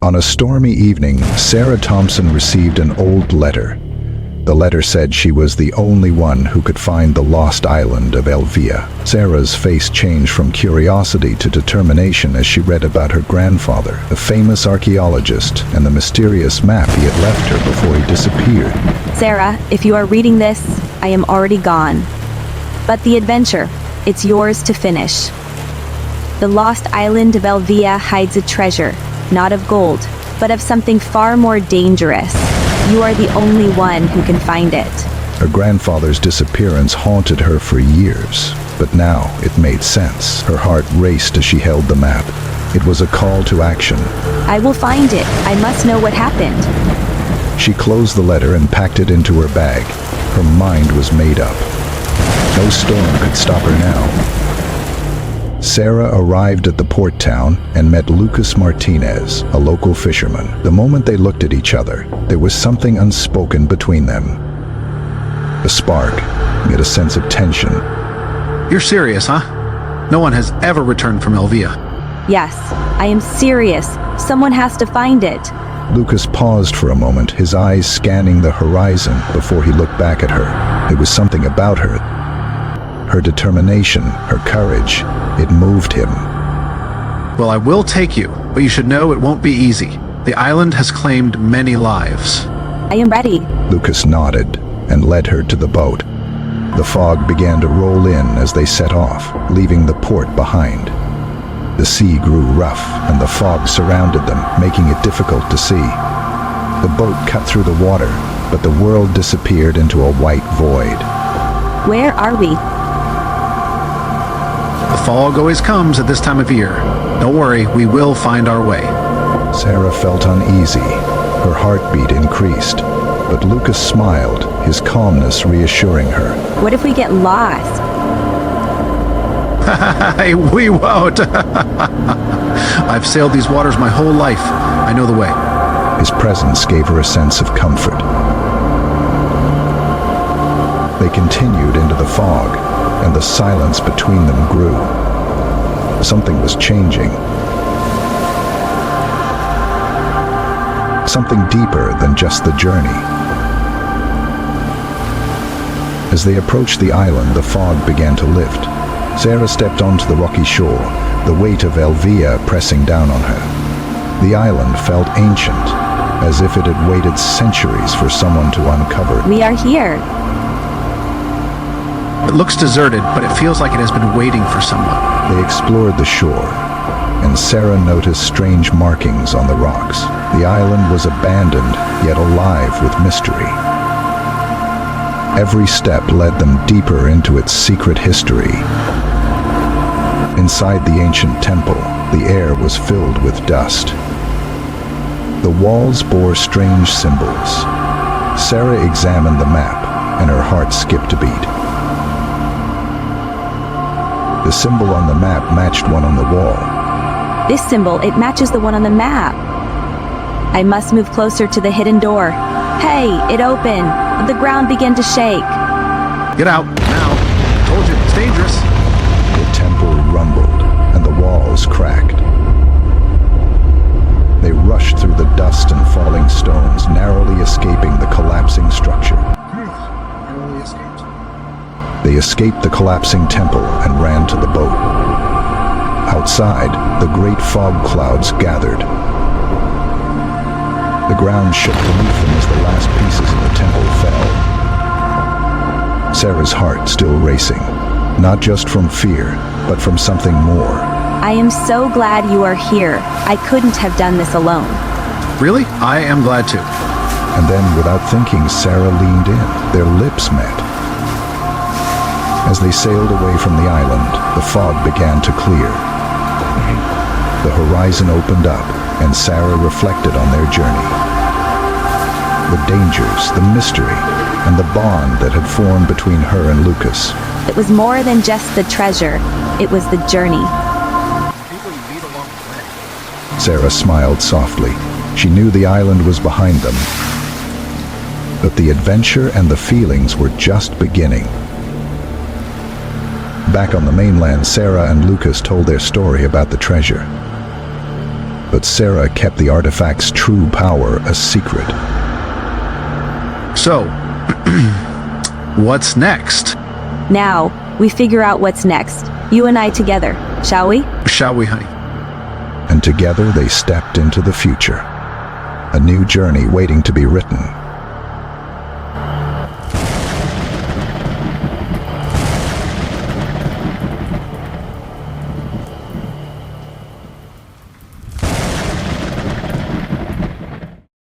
On a stormy evening, Sarah Thompson received an old letter. The letter said she was the only one who could find the lost island of Elvia. Sarah's face changed from curiosity to determination as she read about her grandfather, the famous archaeologist, and the mysterious map he had left her before he disappeared. Sarah, if you are reading this, I am already gone. But the adventure, it's yours to finish. The lost island of Elvia hides a treasure, not of gold, but of something far more dangerous. You are the only one who can find it. Her grandfather's disappearance haunted her for years, but now it made sense. Her heart raced as she held the map. It was a call to action. I will find it. I must know what happened. She closed the letter and packed it into her bag. Her mind was made up. No storm could stop her now. Sarah arrived at the port town and met Lucas Martinez, a local fisherman. The moment they looked at each other, there was something unspoken between them. A spark, yet a sense of tension. You're serious, huh? No one has ever returned from Elvia. Yes, I am serious. Someone has to find it. Lucas paused for a moment, his eyes scanning the horizon before he looked back at her. There was something about her. Her determination, her courage, it moved him. Well, I will take you, but you should know it won't be easy. The island has claimed many lives. I am ready. Lucas nodded and led her to the boat. The fog began to roll in as they set off, leaving the port behind. The sea grew rough and the fog surrounded them, making it difficult to see. The boat cut through the water, but the world disappeared into a white void. Where are we? The fog always comes at this time of year. Don't worry, we will find our way. Sarah felt uneasy. Her heartbeat increased. But Lucas smiled, his calmness reassuring her. What if we get lost? We won't. I've sailed these waters my whole life. I know the way. His presence gave her a sense of comfort. They continued into the fog, and the silence between them grew. Something was changing. Something deeper than just the journey. As they approached the island, the fog began to lift. Sarah stepped onto the rocky shore, the weight of Elvia pressing down on her. The island felt ancient, as if it had waited centuries for someone to uncover. We are here. It looks deserted, but it feels like it has been waiting for someone. They explored the shore, and Sarah noticed strange markings on the rocks. The island was abandoned, yet alive with mystery. Every step led them deeper into its secret history. Inside the ancient temple, the air was filled with dust. The walls bore strange symbols. Sarah examined the map, and her heart skipped a beat. The symbol on the map matched one on the wall. This symbol, it matches the one on the map. I must move closer to the hidden door. Hey, it opened. The ground began to shake. Get out, now. Told you, it's dangerous. The temple rumbled, and the walls cracked. They rushed through the dust and falling stones, narrowly escaping the collapsing structure. They escaped the collapsing temple and ran to the boat. Outside, the great fog clouds gathered. The ground shook beneath them as the last pieces of the temple fell. Sarah's heart still racing, not just from fear, but from something more. I am so glad you are here. I couldn't have done this alone. Really? I am glad to. And then, without thinking, Sarah leaned in. Their lips met. As they sailed away from the island, the fog began to clear. The horizon opened up, and Sarah reflected on their journey. The dangers, the mystery, and the bond that had formed between her and Lucas. It was more than just the treasure. It was the journey. Sarah smiled softly. She knew the island was behind them. But the adventure and the feelings were just beginning. Back on the mainland, Sarah and Lucas told their story about the treasure. but Sarah kept the artifact's true power a secret. So, what's next? Now, we figure out what's next. You and I together, shall we? Shall we, honey? And together they stepped into the future. A new journey waiting to be written.